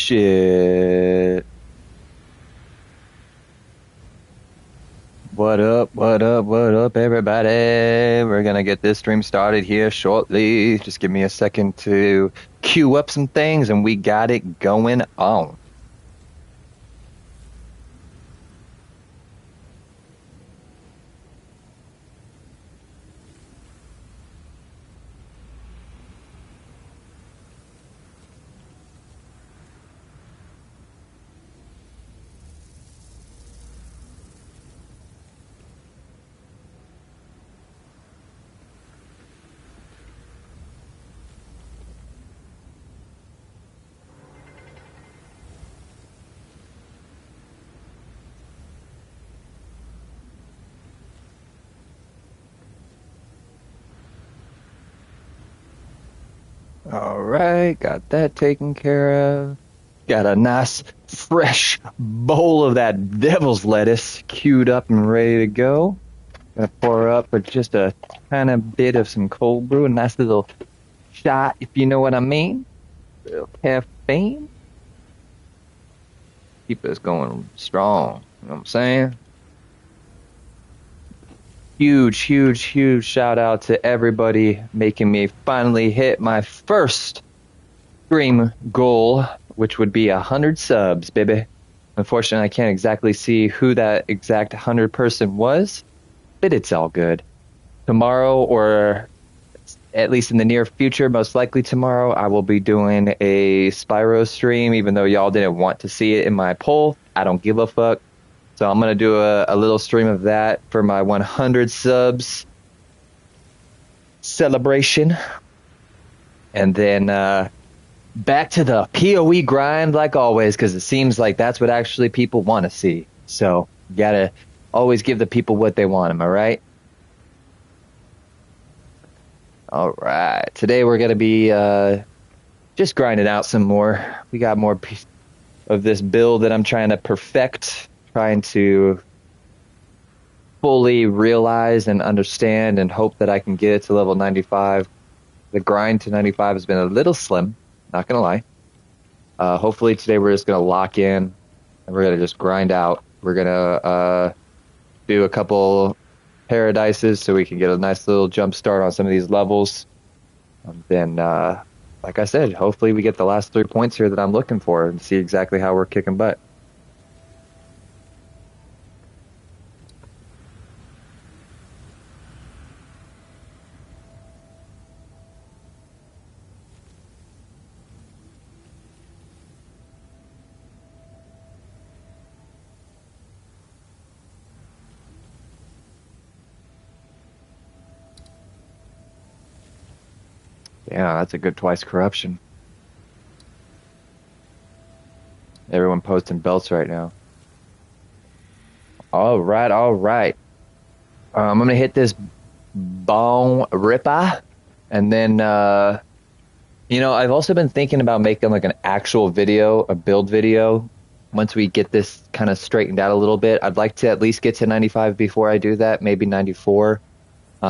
shit. What up, what up, what up, everybody? We're gonna get this stream started here shortly. Just give me a second to queue up some things and we got it going on. All right, got that taken care of. Got a nice fresh bowl of that devil's lettuce queued up and ready to go. Gonna pour up with just a tiny bit of some cold brew, a nice little shot, if you know what I mean. A little caffeine. Keep us going strong. You know what I'm saying? Huge shout out to everybody making me finally hit my first stream goal, which would be 100 subs, baby. Unfortunately, I can't exactly see who that exact 100 person was, but it's all good. Tomorrow, or at least in the near future, most likely tomorrow, I will be doing a Spyro stream, even though y'all didn't want to see it in my poll. I don't give a fuck. So I'm going to do a little stream of that for my 100 subs celebration. And then back to the PoE grind like always, because it seems like that's what actually people want to see. So you got to always give the people what they want, am I right? All right. Today we're going to be just grinding out some more. We got more of this build that I'm trying to perfect. Trying to fully realize and understand and hope that I can get it to level 95. The grind to 95 has been a little slim, not going to lie. Hopefully today we're just going to lock in and we're going to just grind out. We're going to do a couple paradises so we can get a nice little jump start on some of these levels. And then, like I said, hopefully we get the last 3 points here that I'm looking for and see exactly how we're kicking butt. Yeah, that's a good twice corruption. Everyone posting belts right now. All right. I'm going to hit this bone ripper. And then, I've also been thinking about making like an actual video, a build video. Once we get this kind of straightened out a little bit, I'd like to at least get to 95 before I do that, maybe 94,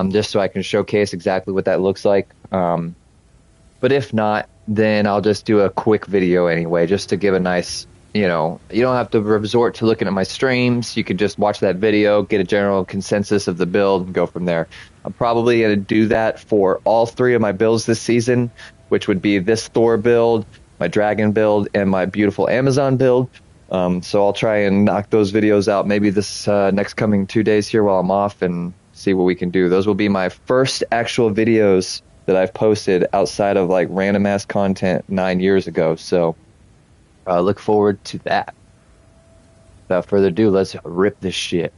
just so I can showcase exactly what that looks like. But if not, then I'll just do a quick video anyway, just to give a nice, you don't have to resort to looking at my streams. You can just watch that video, get a general consensus of the build, and go from there. I'm probably going to do that for all 3 of my builds this season, which would be this Thor build, my Dragon build, and my beautiful Amazon build. So I'll try and knock those videos out maybe this next coming 2 days here while I'm off and see what we can do. Those will be my first actual videos that I've posted outside of like random ass content 9 years ago. So look forward to that. Without further ado, let's rip this shit.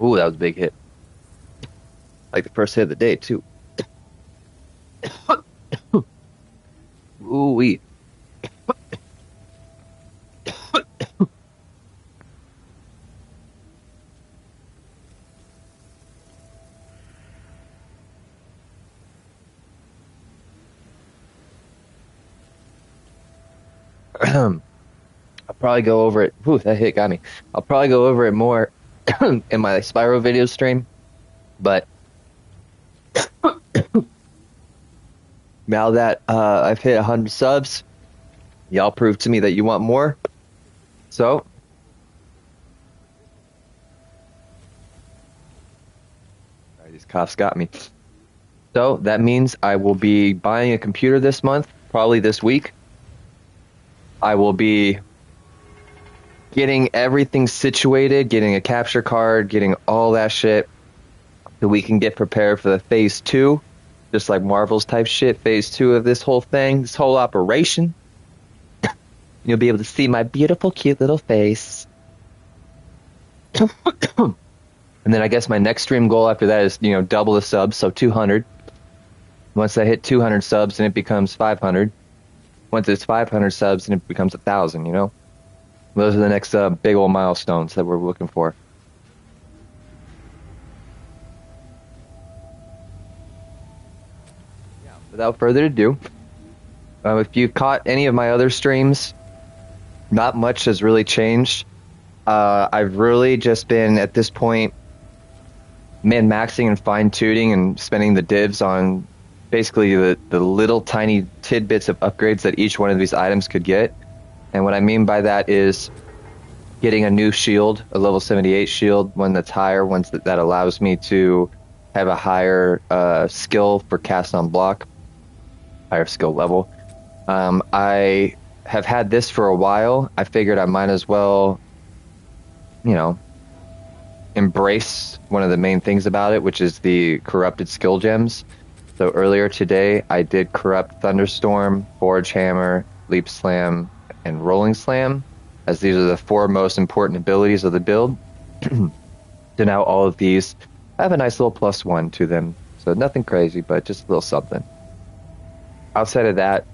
Ooh, that was a big hit. Like the first hit of the day, too. Ooh-wee. I'll probably go over it. Whew, that hit got me. I'll probably go over it more in my Spyro video stream. But now that I've hit 100 subs, y'all proved to me that you want more. So, these coughs got me. So that means I will be buying a computer this month, probably this week. I will be getting everything situated, getting a capture card, getting all that shit, so we can get prepared for the phase 2, just like Marvel's type shit, phase 2 of this whole thing, this whole operation. You'll be able to see my beautiful, cute little face. And then I guess my next stream goal after that is, double the subs, so 200. Once I hit 200 subs, then it becomes 500. Once it's 500 subs, then it becomes 1,000, Those are the next big old milestones that we're looking for. Yeah, without further ado, if you caught any of my other streams, not much has really changed. I've really just been, at this point, min-maxing and fine-tuning and spending the divs on basically the little tiny tidbits of upgrades that each one of these items could get. And what I mean by that is getting a new shield, a level 78 shield, one that's higher, one that allows me to have a higher skill for cast on block, higher skill level. I have had this for a while. I figured I might as well, embrace one of the main things about it, which is the corrupted skill gems. So earlier today, I did corrupt Thunderstorm, Forge Hammer, Leap Slam, and Rolling Slam, as these are the 4 most important abilities of the build. So now all of these have a nice little +1 to them. So nothing crazy, but just a little something. Outside of that,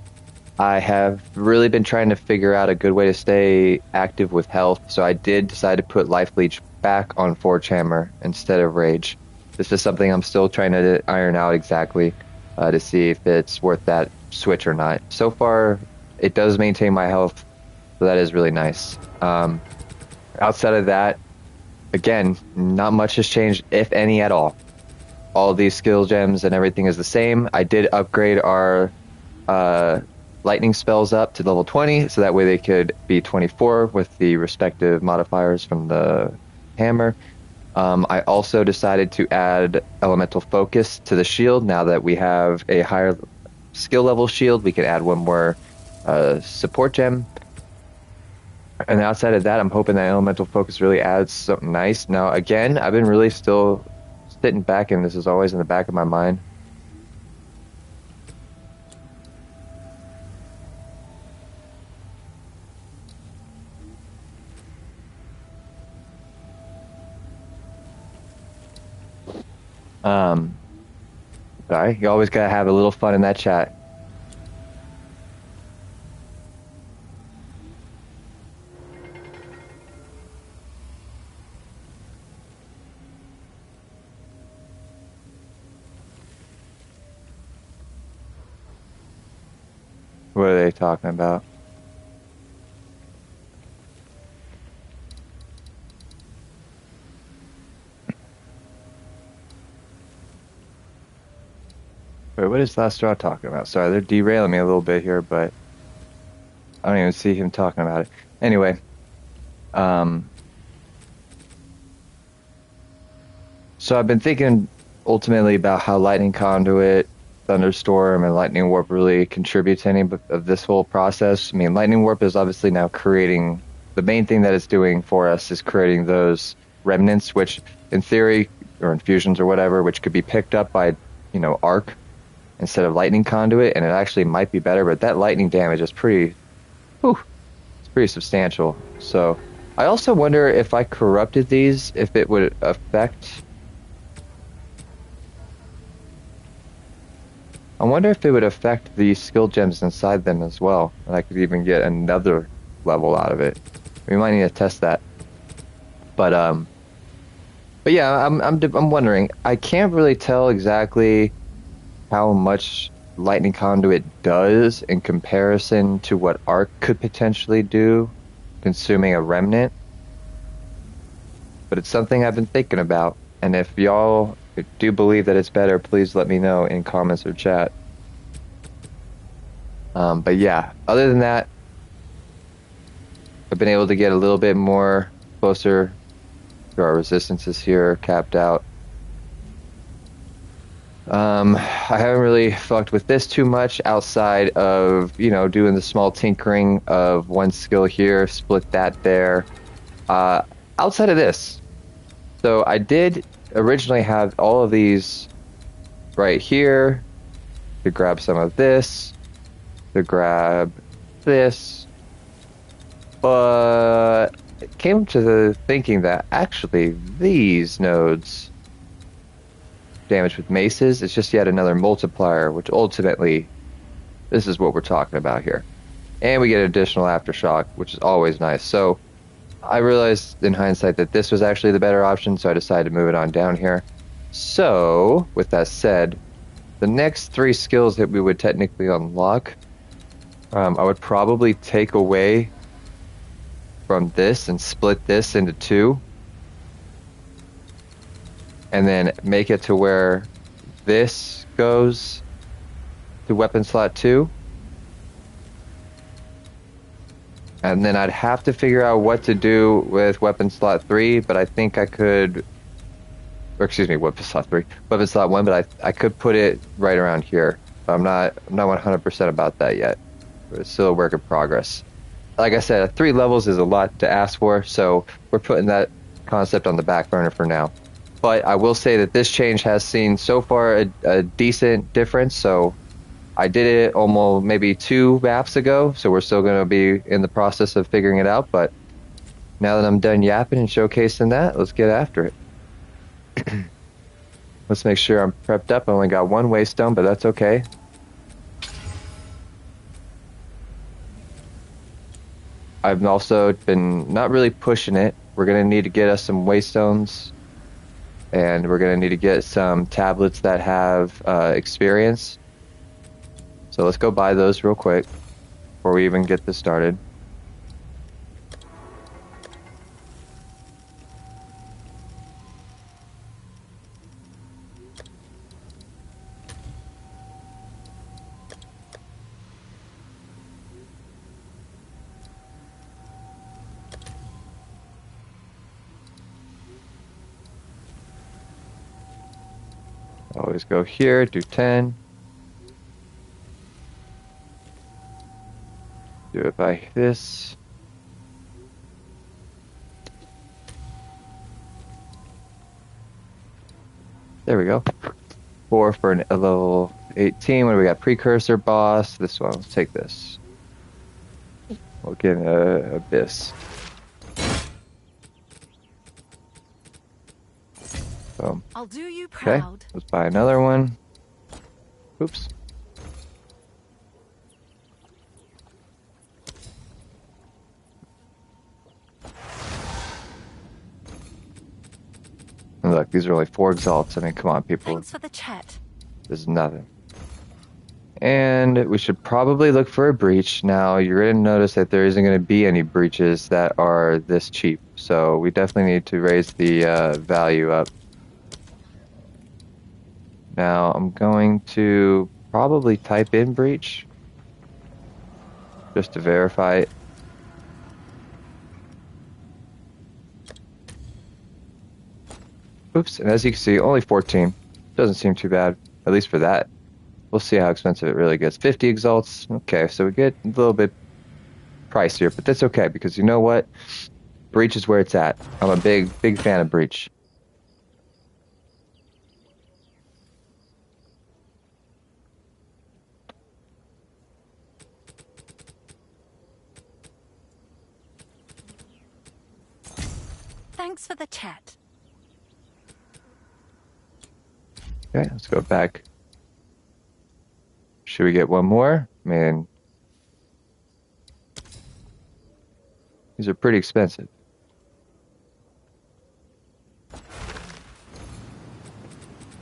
I have really been trying to figure out a good way to stay active with health, so I did decide to put Life Leech back on Forge Hammer instead of Rage. This is something I'm still trying to iron out exactly to see if it's worth that switch or not. So far, it does maintain my health, so that is really nice. Outside of that, again, not much has changed, if any at all. All of these skill gems and everything is the same. I did upgrade our lightning spells up to level 20, so that way they could be 24 with the respective modifiers from the hammer. I also decided to add elemental focus to the shield. Now that we have a higher skill level shield, we can add one more support gem. And outside of that, I'm hoping that elemental focus really adds something nice. Now, again, I've been really still sitting back, and this is always in the back of my mind. Sorry, you always gotta have a little fun in that chat. What are they talking about? Wait, what is Last Straw talking about? Sorry, they're derailing me a little bit here, but I don't even see him talking about it. Anyway, so I've been thinking ultimately about how Lightning Conduit, Thunderstorm, and Lightning Warp really contribute to any of this whole process. I mean, Lightning Warp is obviously now creating, the main thing that it's doing for us is creating those remnants, which in theory, or infusions or whatever, which could be picked up by, Arc instead of Lightning Conduit, and it actually might be better, but that lightning damage is pretty, it's pretty substantial. So I also wonder if I corrupted these, if it would affect, I wonder if it would affect the skill gems inside them as well, and I could even get another level out of it. We might need to test that. But yeah, I'm wondering. I can't really tell exactly how much lightning conduit does in comparison to what arc could potentially do, consuming a remnant. But it's something I've been thinking about. And if y'all do believe that it's better, please let me know in comments or chat. But yeah, other than that, I've been able to get a little bit more closer to our resistances here, capped out. I haven't really fucked with this too much outside of, you know, doing the small tinkering of one skill here, split that there. Outside of this, so I did originally have all of these right here to grab some of this, to grab this, but it came to the thinking that actually these nodes damage with maces is just yet another multiplier, which ultimately this is what we're talking about here. And we get additional aftershock, which is always nice. So I realized in hindsight that this was actually the better option, so I decided to move it on down here. So, with that said, the next 3 skills that we would technically unlock, I would probably take away from this and split this into 2. And then make it to where this goes to weapon slot 2. And then I'd have to figure out what to do with weapon slot 3, but I think I could, or excuse me, weapon slot 3, weapon slot 1, but I could put it right around here. I'm not 100% about that yet. But it's still a work in progress. Like I said, 3 levels is a lot to ask for, so we're putting that concept on the back burner for now. But I will say that this change has seen so far a decent difference. So I did it almost maybe 2 maps ago. So we're still going to be in the process of figuring it out. But now that I'm done yapping and showcasing that, let's get after it. Let's make sure I'm prepped up. I only got 1 waystone, but that's okay. I've also been not really pushing it. We're going to need to get us some waystones. And we're going to need to get some tablets that have experience. So let's go buy those real quick before we even get this started. Always go here, do 10. Do it by this. There we go. 4 for a level 18. What do we got? Precursor boss. This one. Let's take this. We'll get a Abyss. Boom. I'll do you proud. Okay, let's buy another one. Oops. And look, these are only 4 exalts. I mean, come on, people. Thanks for the chat. This is nothing. And we should probably look for a breach. Now, you're going to notice that there isn't going to be any breaches that are this cheap. So we definitely need to raise the value up. Now, I'm going to probably type in breach just to verify it. Oops, and as you can see, only 14. Doesn't seem too bad, at least for that. We'll see how expensive it really gets. 50 exalts. Okay, so we get a little bit pricier, but that's okay because you know what? Breach is where it's at. I'm a big fan of breach. Thanks for the chat. Okay, let's go back. Should we get one more? Man, these are pretty expensive.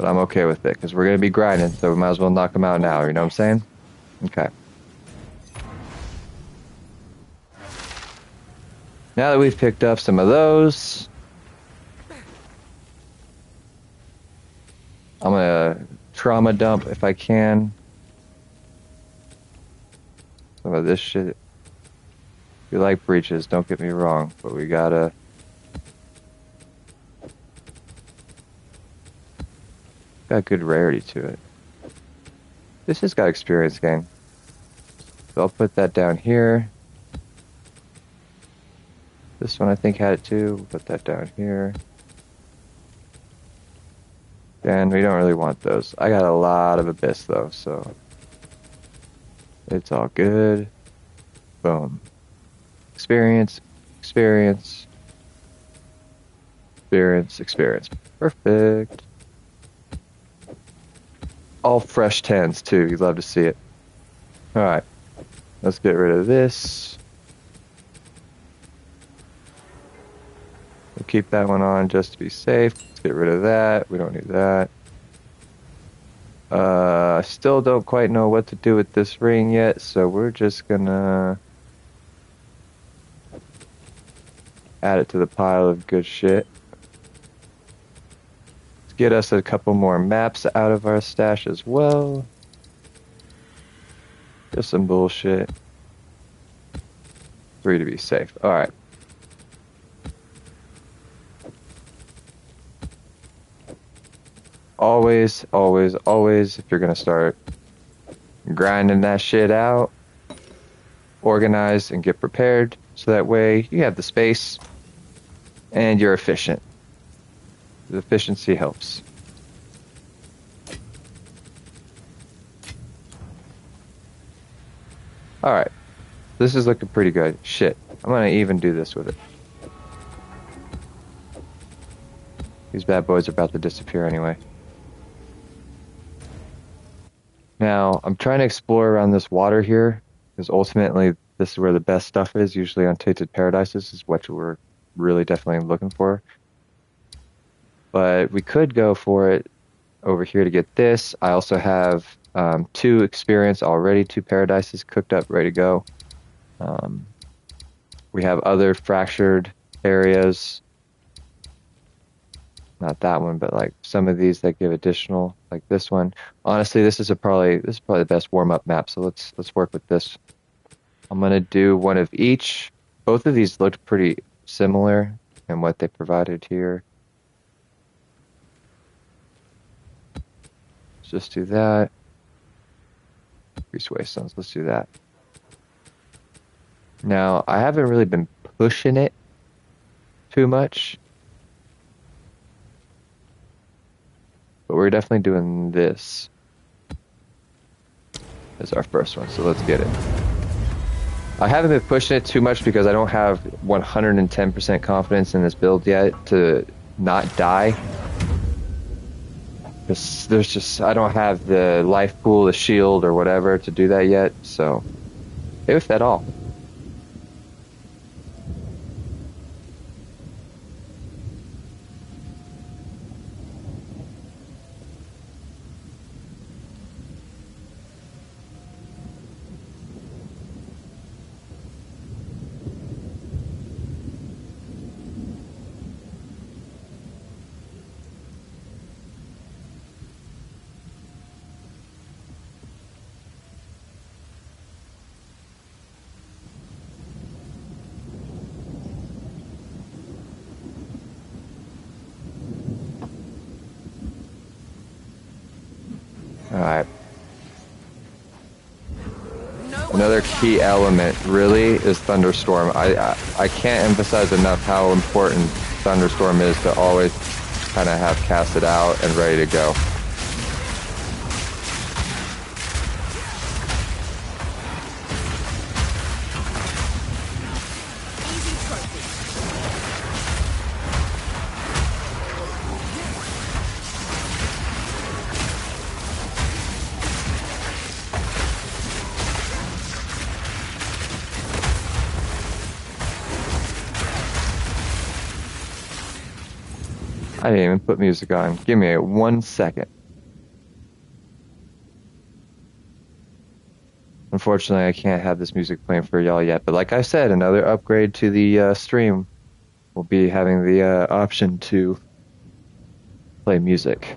But I'm okay with it because we're going to be grinding, so we might as well knock them out now. You know what I'm saying? Okay. Now that we've picked up some of those, I'm going to trauma dump if I can. Some of this shit. We like breaches, don't get me wrong, but we gotta... Got good rarity to it. This has got experience gain. So I'll put that down here. This one I think had it too. We'll put that down here. And we don't really want those. I got a lot of abyss though, so it's all good. Boom. Experience, experience, experience, experience. Perfect. All fresh 10s too. You'd love to see it. Alright. Let's get rid of this. We'll keep that one on just to be safe. Let's get rid of that. We don't need that. I still don't quite know what to do with this ring yet, so we're just gonna add it to the pile of good shit. Let's get us a couple more maps out of our stash as well. Just some bullshit. 3 to be safe. Alright. Always, always, always, if you're gonna start grinding that shit out, organize and get prepared so that way you have the space and you're efficient. The efficiency helps. Alright. This is looking pretty good. Shit. I'm gonna even do this with it. These bad boys are about to disappear anyway. Now, I'm trying to explore around this water here, because ultimately this is where the best stuff is. Usually Untainted Paradises is what we're really definitely looking for. But we could go for it over here to get this. I also have 2 experience already, 2 Paradises cooked up, ready to go. We have other fractured areas. Not that one, but like some of these that give additional, like this one. Honestly, this is probably the best warm-up map. So let's work with this. I'm gonna do one of each. Both of these looked pretty similar in what they provided here. Let's just do that. Increase wastelands. Let's do that. Now I haven't really been pushing it too much. But we're definitely doing this as our first one, so let's get it. I haven't been pushing it too much because I don't have 110% confidence in this build yet to not die. Because there's just, I don't have the life pool, the shield, or whatever to do that yet, so if at all. Alright. Another key element really is thunderstorm. I can't emphasize enough how important thunderstorm is to always kind of have casted out and ready to go. I didn't even put music on. Give me 1 second. Unfortunately, I can't have this music playing for y'all yet, but like I said, another upgrade to the stream will be having the option to play music.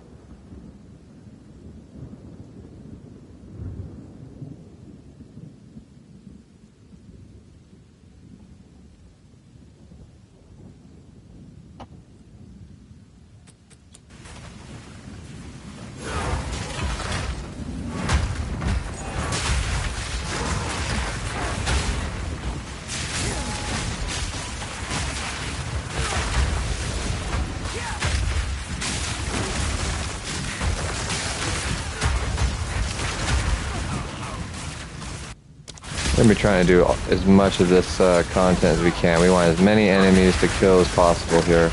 We're going to be trying to do as much of this content as we can. We want as many enemies to kill as possible here.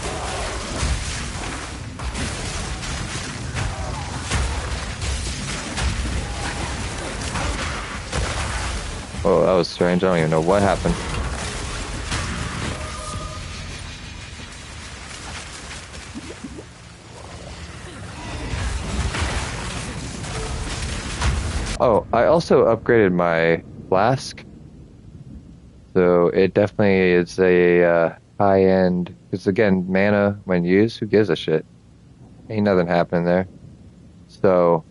Oh, that was strange. I don't even know what happened. Oh, I also upgraded my flask. So it definitely is a high-end, because again, mana when used, who gives a shit? Ain't nothing happening there. So,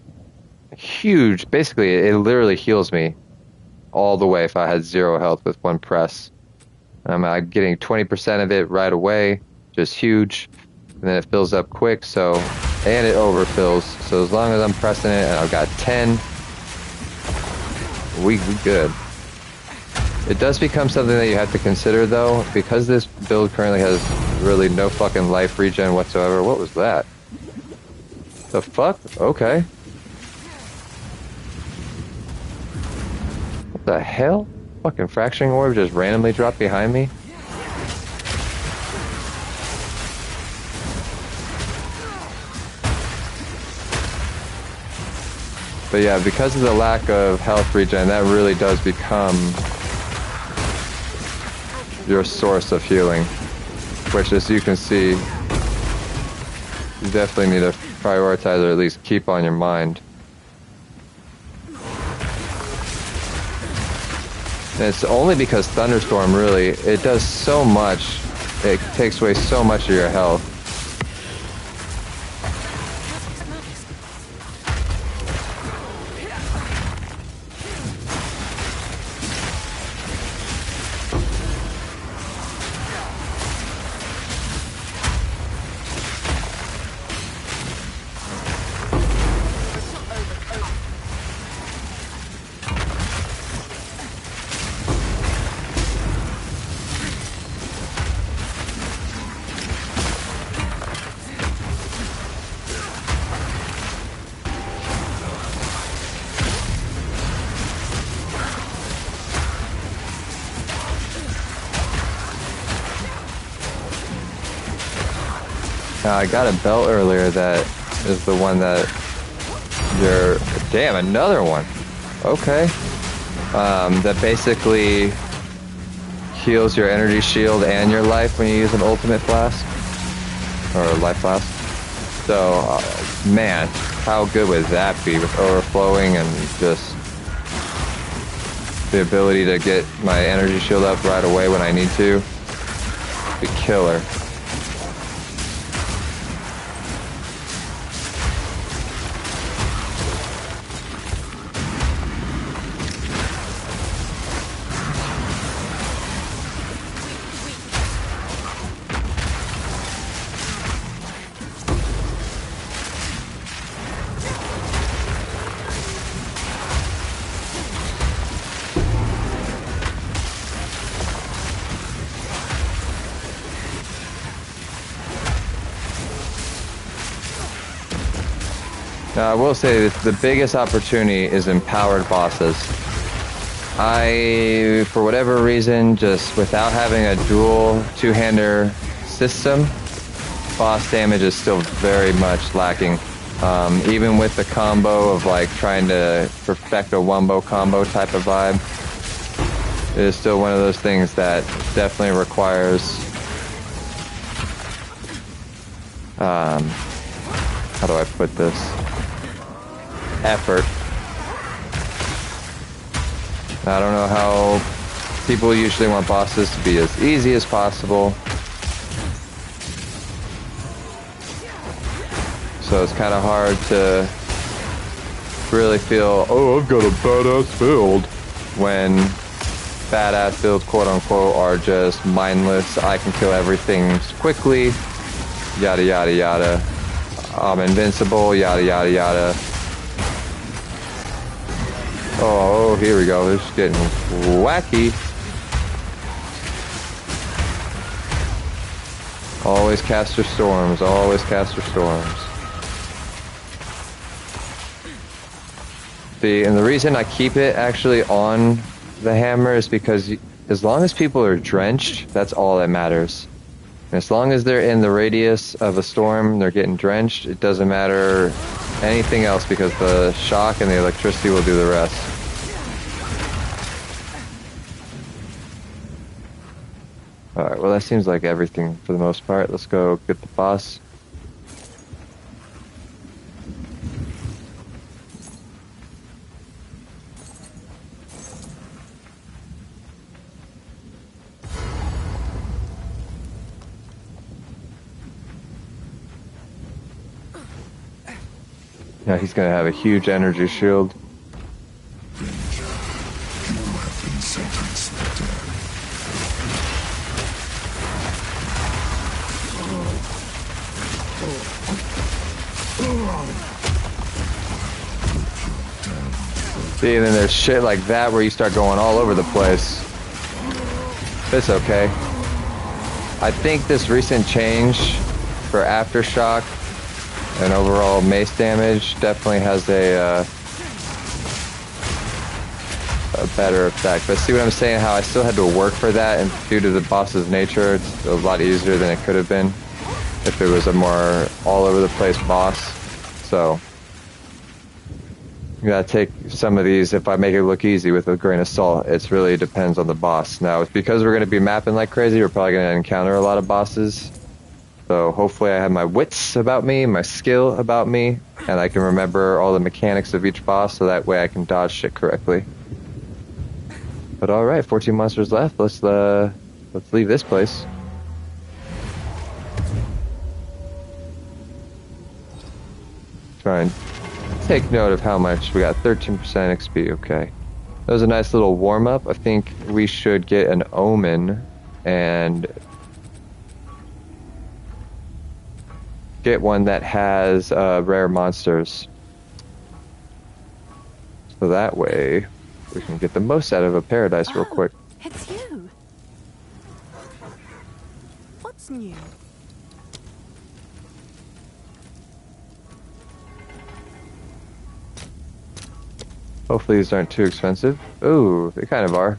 huge, basically it literally heals me all the way if I had 0 health with one press. I'm getting 20% of it right away, just huge. And then it fills up quick, so, and it overfills. So as long as I'm pressing it and I've got 10, we good. It does become something that you have to consider though, because this build currently has really no fucking life regen whatsoever. What was that? The fuck? Okay. What the hell? Fucking fracturing orb just randomly dropped behind me? But yeah, because of the lack of health regen, that really does become your source of healing. Which, as you can see, you definitely need to prioritize or at least keep on your mind. And it's only because Thunderstorm really, it does so much, it takes away so much of your health. I got a belt earlier that is the one that you're... Damn, another one. Okay. That basically heals your energy shield and your life when you use an ultimate flask. Or a life flask. So, man, how good would that be with overflowing and just the ability to get my energy shield up right away when I need to? Be killer. Now, I will say that the biggest opportunity is empowered bosses. I, for whatever reason, just without having a dual two-hander system, boss damage is still very much lacking. Even with the combo of like trying to perfect a wombo combo type of vibe, it is still one of those things that definitely requires how do I put this? Effort. I don't know how people usually want bosses to be as easy as possible. So it's kind of hard to really feel, oh, I've got a badass build, when badass builds, quote unquote, are just mindless. I can kill everything quickly, yada yada yada. I'm invincible, yada yada yada. Oh, here we go. This is getting wacky. Always caster storms, always caster storms. And the reason I keep it actually on the hammer is because as long as people are drenched, that's all that matters. And as long as they're in the radius of a storm, they're getting drenched, it doesn't matter anything else because the shock and the electricity will do the rest. Alright, well that seems like everything for the most part. Let's go get the boss. Yeah, he's gonna have a huge energy shield. See, and then there's shit like that where you start going all over the place. It's okay. I think this recent change for Aftershock and overall mace damage definitely has a better effect. But see what I'm saying? How I still had to work for that, and due to the boss's nature, it's a lot easier than it could have been if it was a more all over the place boss. So you gotta take some of these, if I make it look easy, with a grain of salt. It really depends on the boss. Now, because we're gonna be mapping like crazy, we're probably gonna encounter a lot of bosses. So hopefully I have my wits about me, my skill about me, and I can remember all the mechanics of each boss, so that way I can dodge shit correctly. But alright, 14 monsters left. Let's leave this place. Try and take note of how much we got. 13% XP, okay. That was a nice little warm-up. I think we should get an omen and get one that has rare monsters. So that way we can get the most out of a paradise real quick. It's you. What's new? Hopefully these aren't too expensive. Ooh, they kind of are.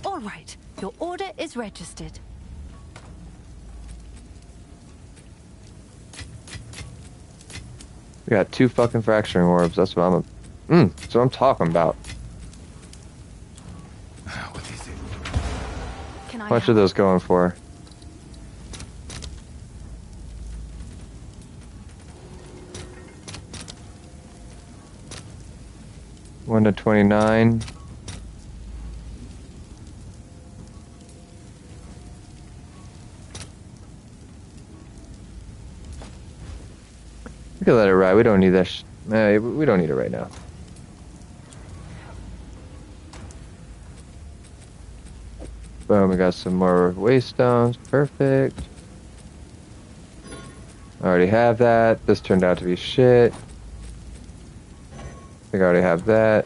All right, your order is registered. We got 2 fucking fracturing orbs. That's what that's what I'm talking about. What is it? Can I How much help? are those going for? One to 29. We can let it ride. We don't need that. We don't need it right now. Boom, we got some more waystones. Perfect. I already have that. This turned out to be shit. I think I already have that.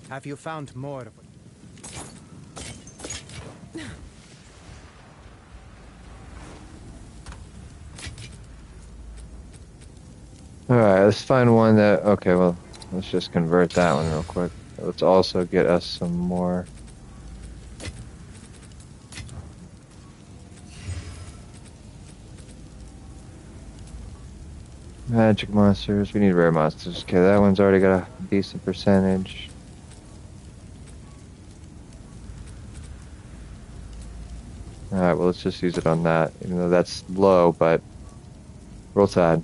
Have you found more of it? Alright, let's find one that... Okay, well, let's just convert that one real quick. Let's also get us some more. Magic monsters. We need rare monsters. Okay, that one's already got a decent percentage. Alright, well, let's just use it on that, even though that's low, but roll tide.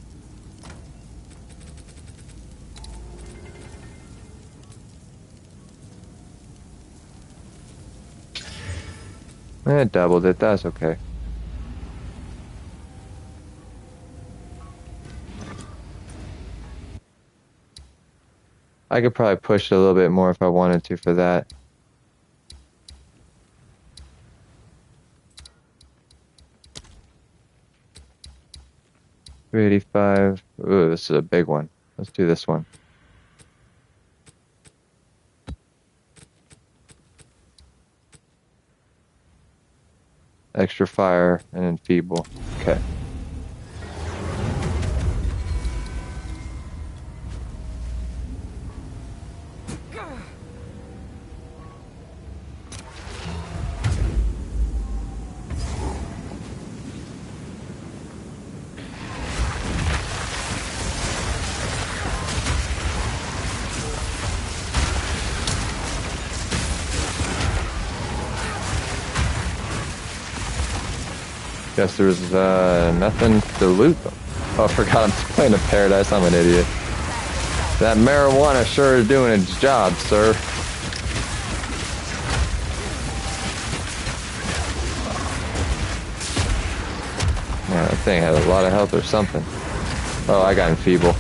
It doubled it. That's okay. I could probably push it a little bit more if I wanted to for that. $385. Ooh, this is a big one. Let's do this one. Extra fire and enfeeble. Okay. Guess there was nothing to loot. Oh, I forgot I'm playing a Paradise. I'm an idiot. That marijuana sure is doing its job, sir. Yeah, that thing had a lot of health or something. Oh, I got enfeeble.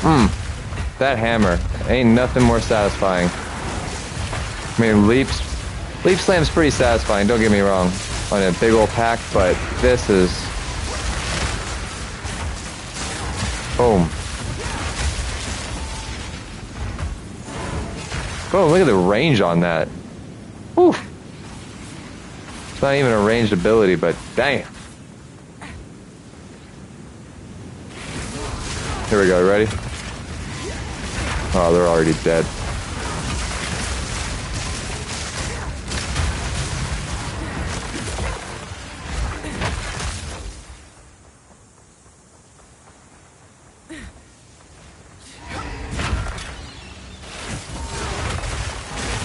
Boom. That hammer. Ain't nothing more satisfying. I mean, leap slam's pretty satisfying, don't get me wrong, on a big old pack, but this is... Boom. Bro, look at the range on that. Whew. It's not even a ranged ability, but dang. Here we go, ready? Oh, they're already dead.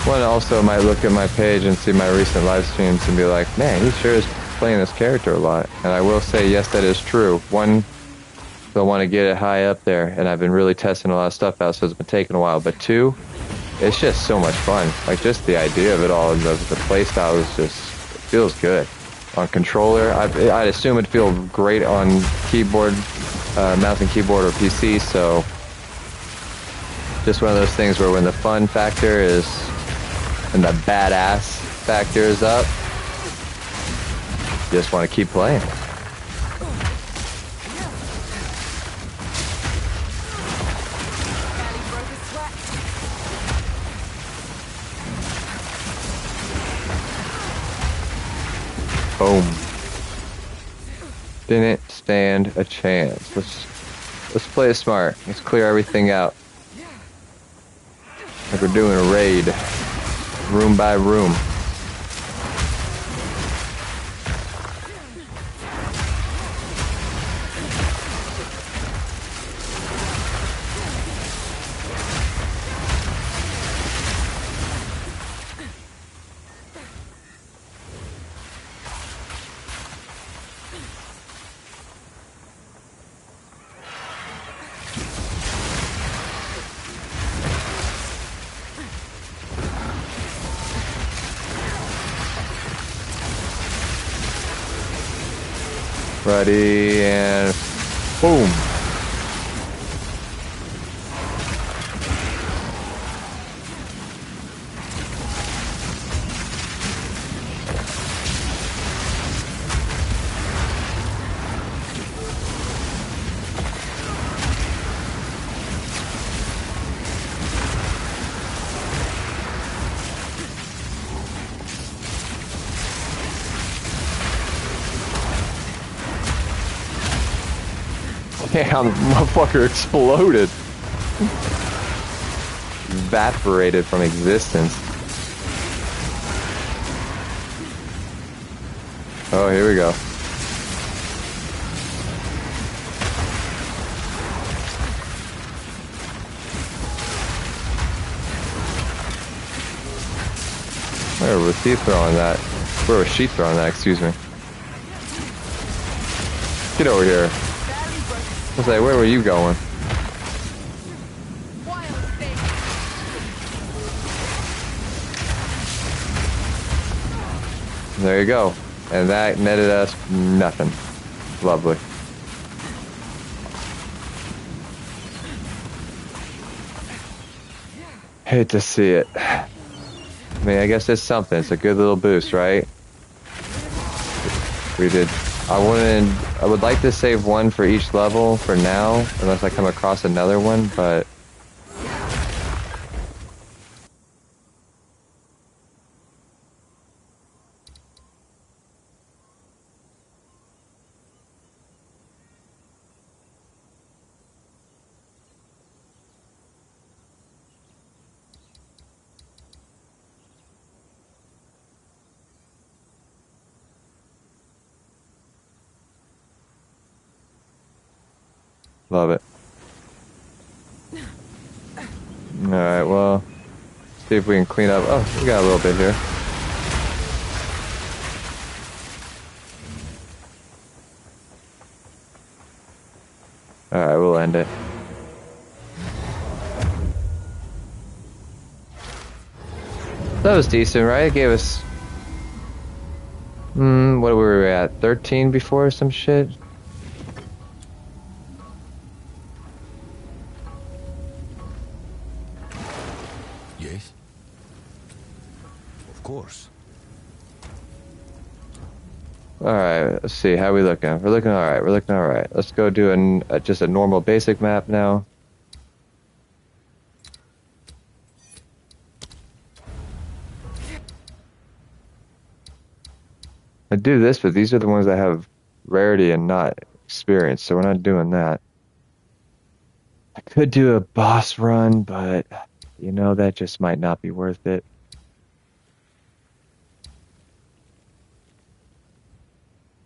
One also might look at my page and see my recent live streams and be like, man, he sure is playing this character a lot. And I will say, yes, that is true. One, I want to get it high up there, and I've been really testing a lot of stuff out, so it's been taking a while. But two, it's just so much fun. Like, just the idea of it all, and the play style is just, it feels good. On controller, I'd assume it'd feel great on keyboard, mouse and keyboard or PC, so just one of those things where when the fun factor is, and the badass factor is up, you just want to keep playing. Boom. Didn't stand a chance. Let's play it smart. Let's clear everything out. Like we're doing a raid. Room by room. Ready, and boom. Damn, the motherfucker exploded. Evaporated from existence. Oh, here we go. Where was he throwing that? Where was she throwing that? Excuse me. Get over here. I was like, where were you going? There you go. And that netted us nothing. Lovely. Hate to see it. I mean, I guess it's something. It's a good little boost, right? We did. I would like to save one for each level for now, unless I come across another one, but love it. Alright, well, see if we can clean up. Oh, we got a little bit here. Alright, we'll end it. That was decent, right? It gave us... what were we at? 13 before or some shit? Yes? Of course. Alright, let's see. How we looking? We're looking alright. We're looking alright. Let's go do just a normal basic map now. I do this, but these are the ones that have rarity and not experience, so we're not doing that. I could do a boss run, but, you know, that just might not be worth it.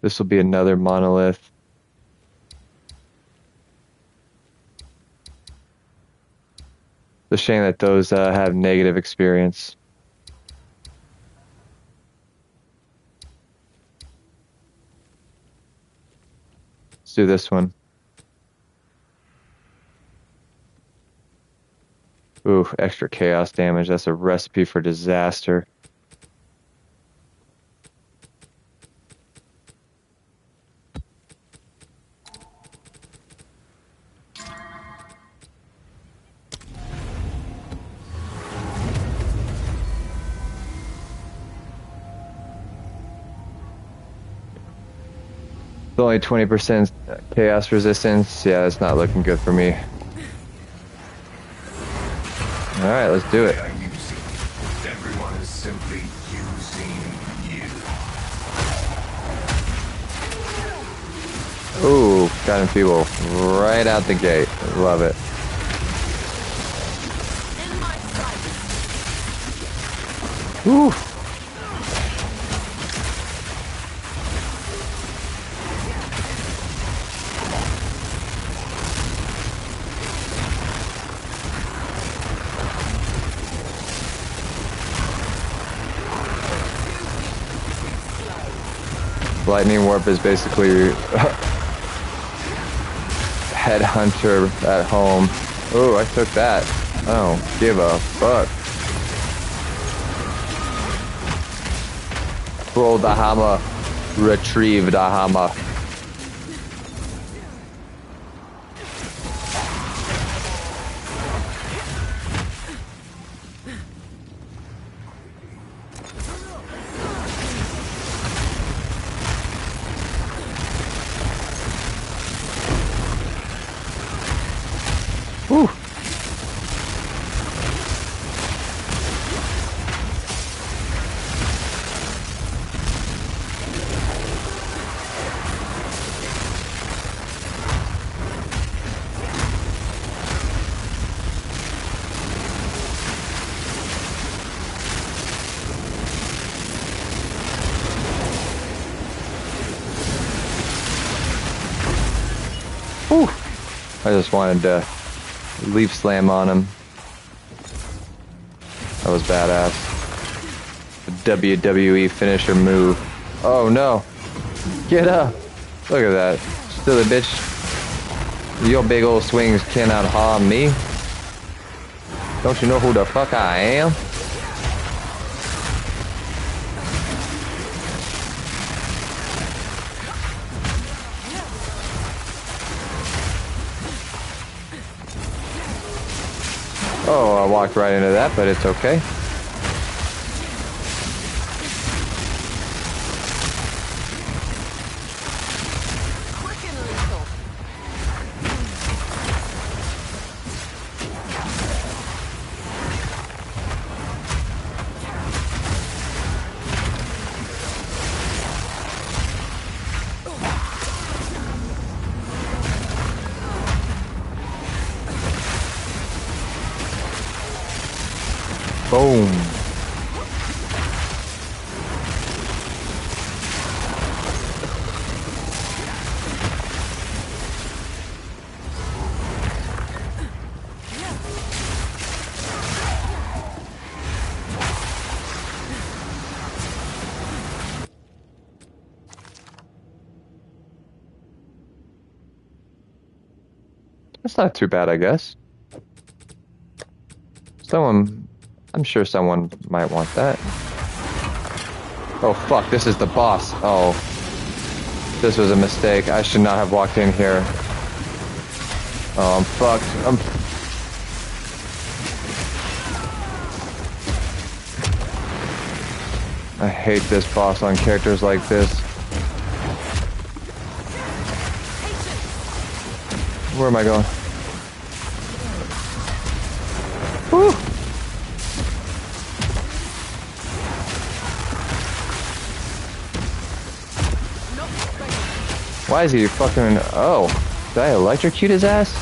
This will be another monolith. It's a shame that those have negative experience. Let's do this one. Ooh, extra chaos damage. That's a recipe for disaster. It's only 20% chaos resistance. Yeah, it's not looking good for me. Alright, let's do it. Everyone is simply using you. Ooh, got him feeble right out the gate. Love it. Ooh. Lightning Warp is basically headhunter at home. Oh, I took that. I don't give a fuck. Roll the hammer. Retrieve the hammer. I just wanted to leaf slam on him. That was badass. The WWE finisher move. Oh no. Get up. Look at that. Still a bitch. Your big old swings cannot harm me. Don't you know who the fuck I am? Oh, I walked right into that, but it's okay. Quick and lethal. Boom. That's not too bad, I guess. I'm sure someone might want that. Oh fuck, this is the boss. Oh. This was a mistake. I should not have walked in here. Oh, I'm fucked. I hate this boss on characters like this. Where am I going? Woo! Why is he fucking... Oh. Did I electrocute his ass?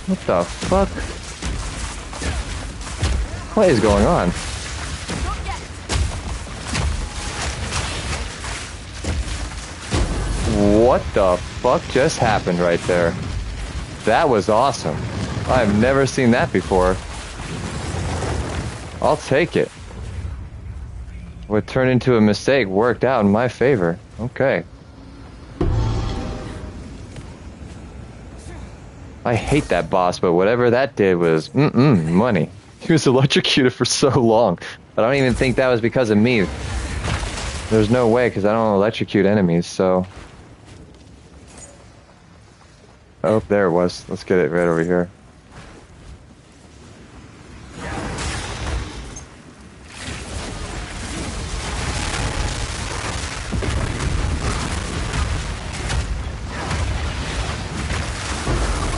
What the fuck? What is going on? What the fuck just happened right there? That was awesome. I've never seen that before. I'll take it. What turned into a mistake worked out in my favor. Okay. I hate that boss, but whatever that did was money. He was electrocuted for so long. I don't even think that was because of me. There's no way, because I don't electrocute enemies, so... Oh, there it was. Let's get it right over here.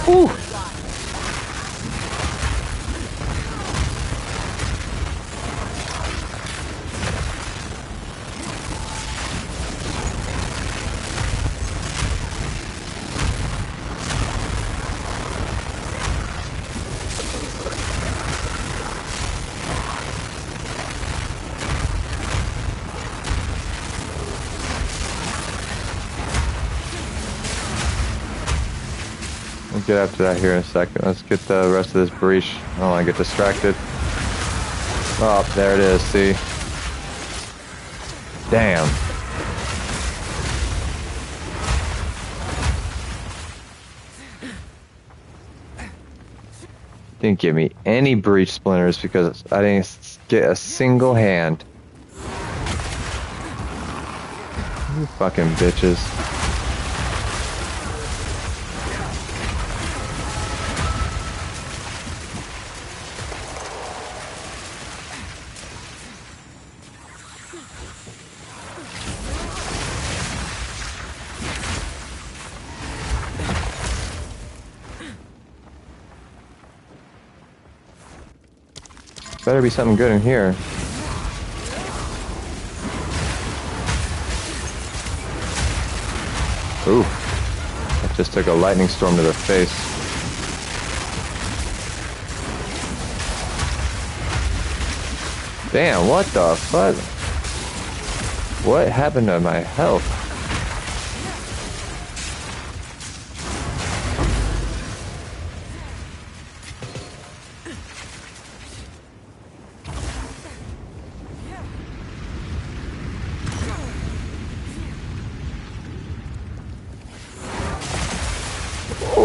Ooh. We'll get after that here in a second. Let's get the rest of this breach. I don't want to get distracted. Oh, there it is, see? Damn. Didn't give me any breach splinters because I didn't get a single hand. You fucking bitches. Better be something good in here. Ooh. That just took a lightning storm to the face. Damn, what the fuck? What happened to my health?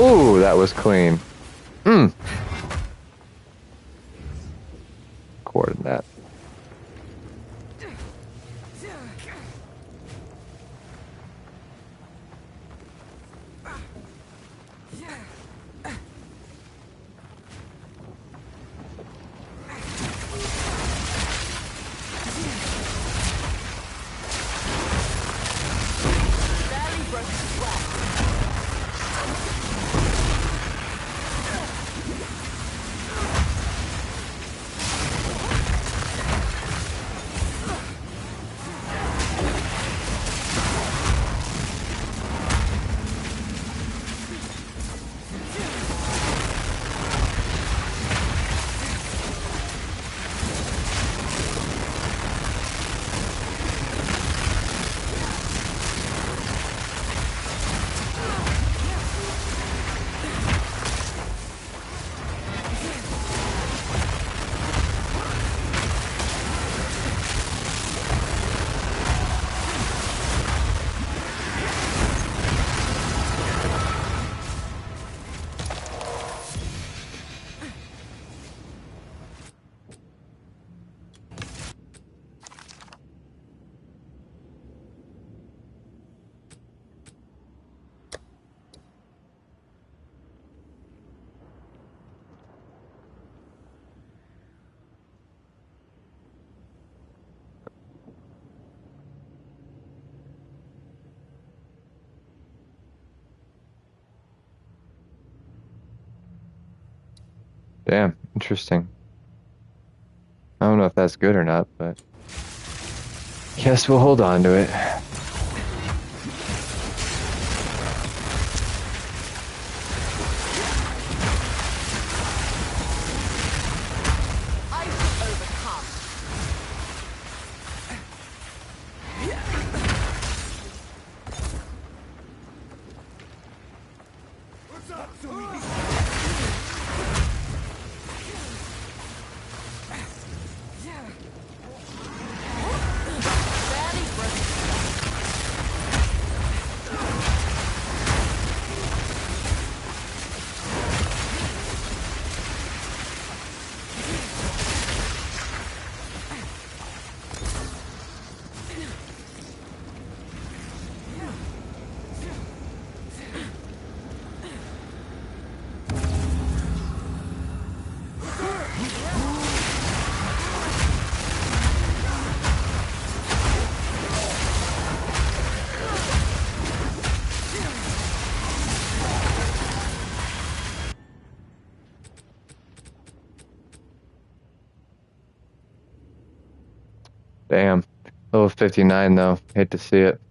Oh, that was clean. Coordinate. Damn, interesting. I don't know if that's good or not, but guess we'll hold on to it. Damn. Level 59 though. Hate to see it.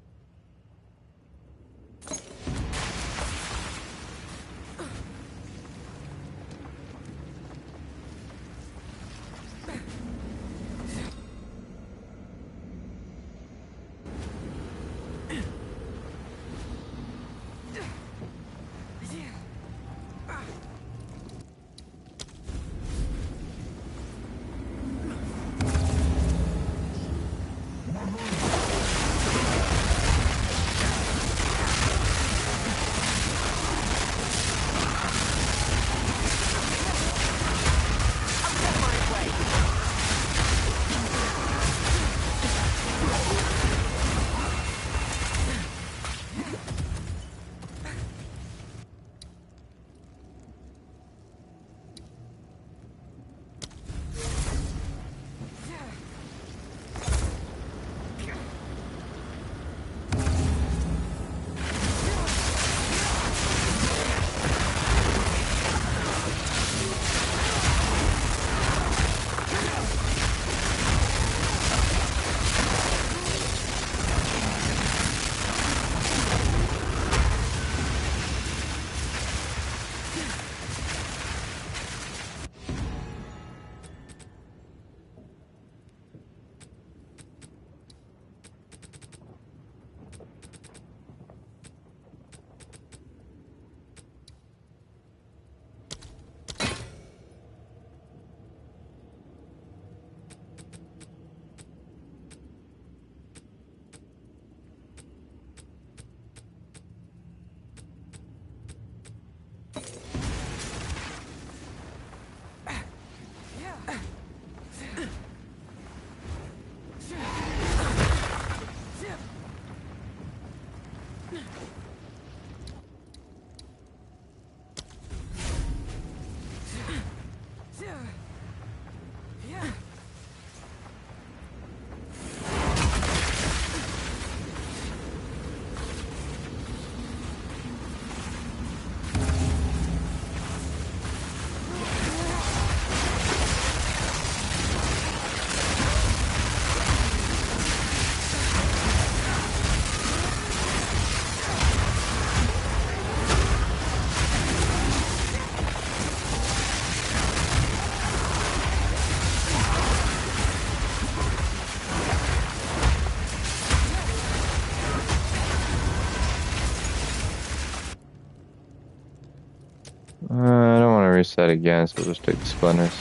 to reset again, so we'll just take the splinters.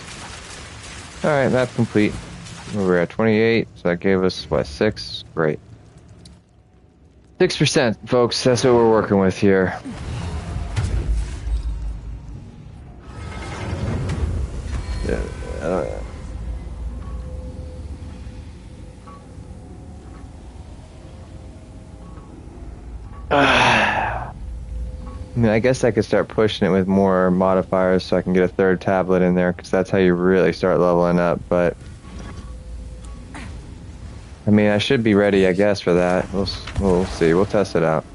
Alright, map complete. We're at 28, so that gave us, what, 6? Great. 6%, folks, that's what we're working with here. Yeah, I mean, I guess I could start pushing it with more modifiers so I can get a third tablet in there, because that's how you really start leveling up, but... I mean, I should be ready, I guess, for that. We'll see. We'll test it out.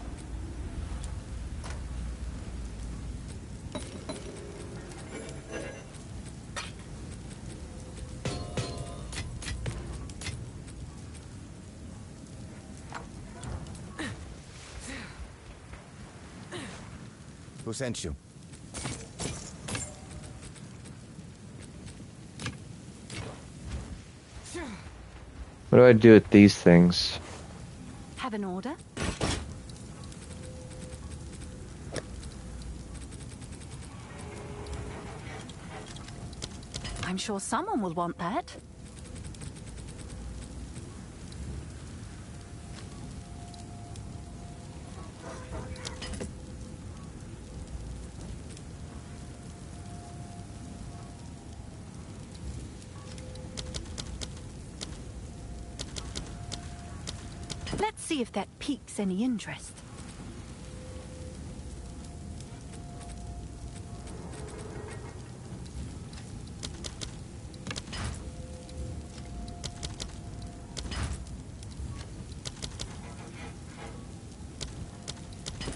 Who sent you? What do I do with these things? Have an order? I'm sure someone will want that. Let's see if that piques any interest.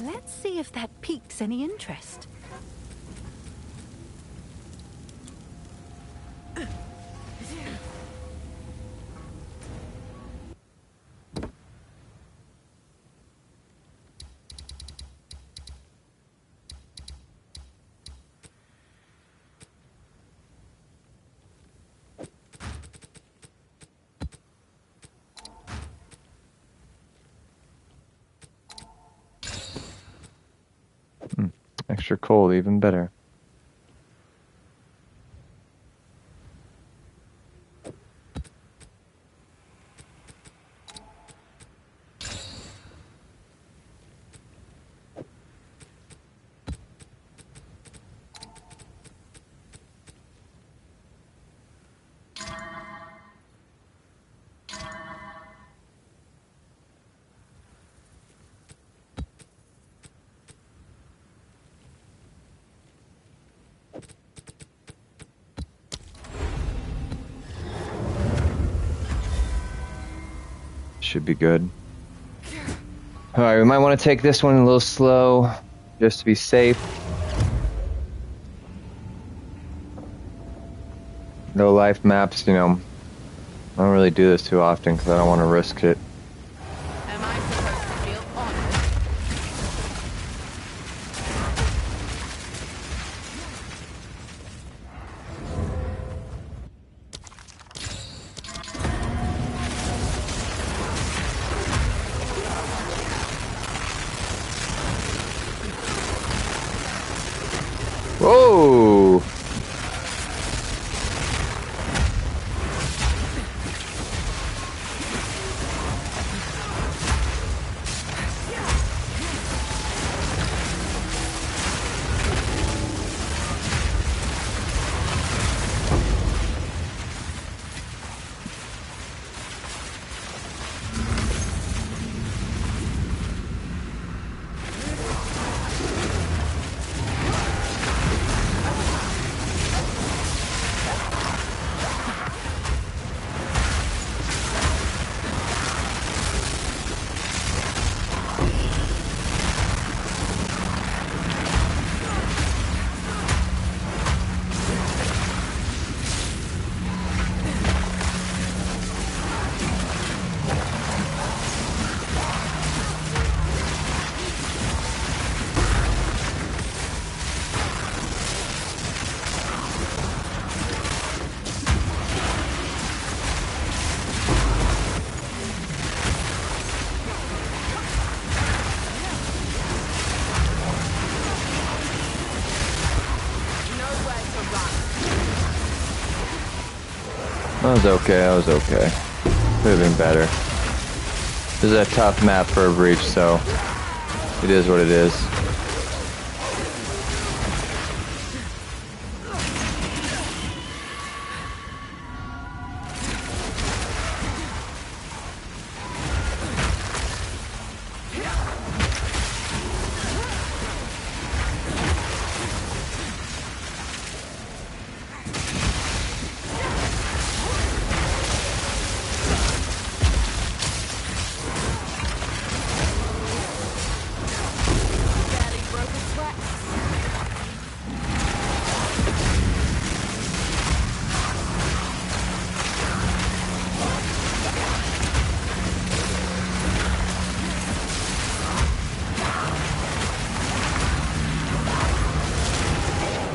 Let's see if that piques any interest. Extra cold, even better. Should be good. Alright, we might want to take this one a little slow, just to be safe. No life maps, you know. I don't really do this too often because I don't want to risk it. Am I supposed to feel honored? Whoa! That was okay, that was okay. Could have been better. This is a tough map for a breach, so it is what it is.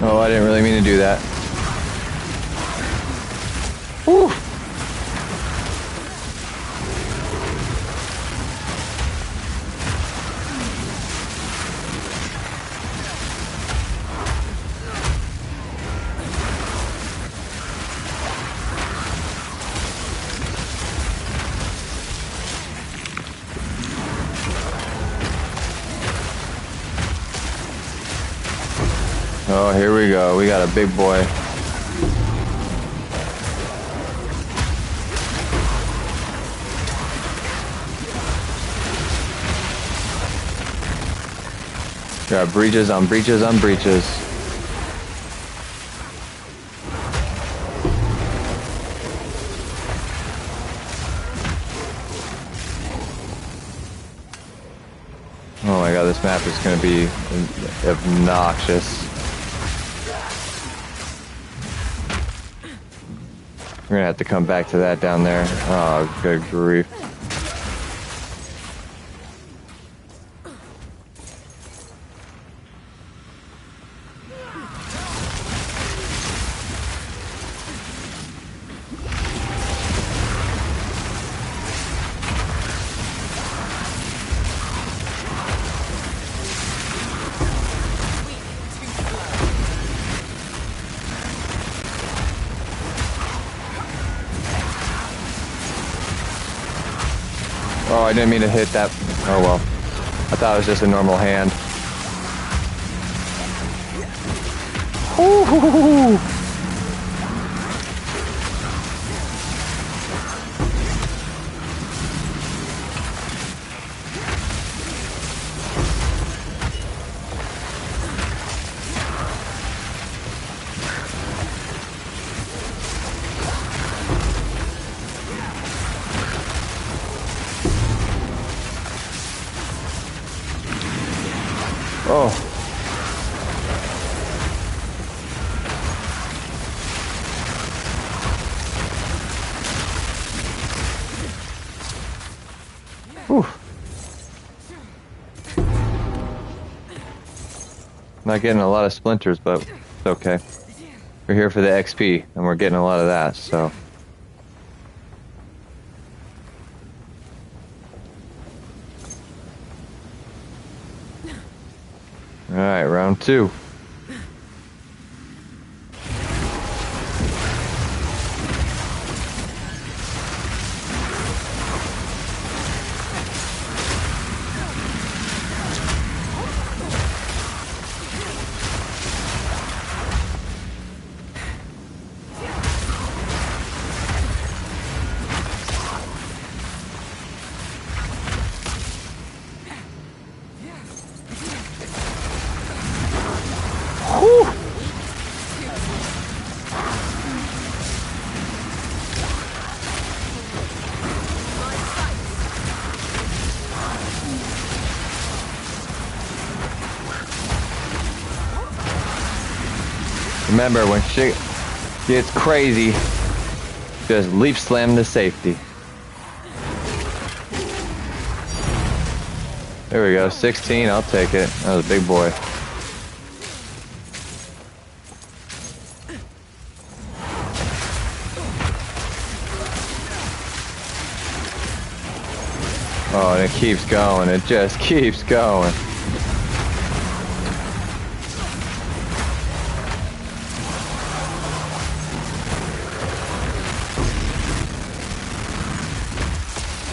Oh, I didn't really mean to do that. Whew. Oh, here we go. We got a big boy. Got breaches on breaches on breaches. Oh my god, this map is going to be obnoxious. We're gonna have to come back to that down there. Oh, good grief. Oh, I didn't mean to hit that. Oh well. I thought it was just a normal hand. Ooh. Oh. Whew. Not getting a lot of splinters, but it's okay. We're here for the XP, and we're getting a lot of that, so. Alright, round 2. Remember, when shit gets crazy, just leap slam to safety. There we go, 16, I'll take it. That was a big boy. Oh, and it keeps going, it just keeps going.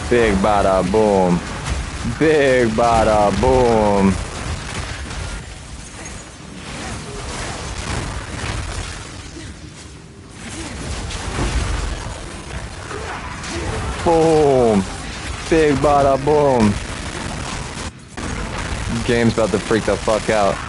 Big bada boom. Big bada boom. Boom. Big bada boom. Game's about to freak the fuck out.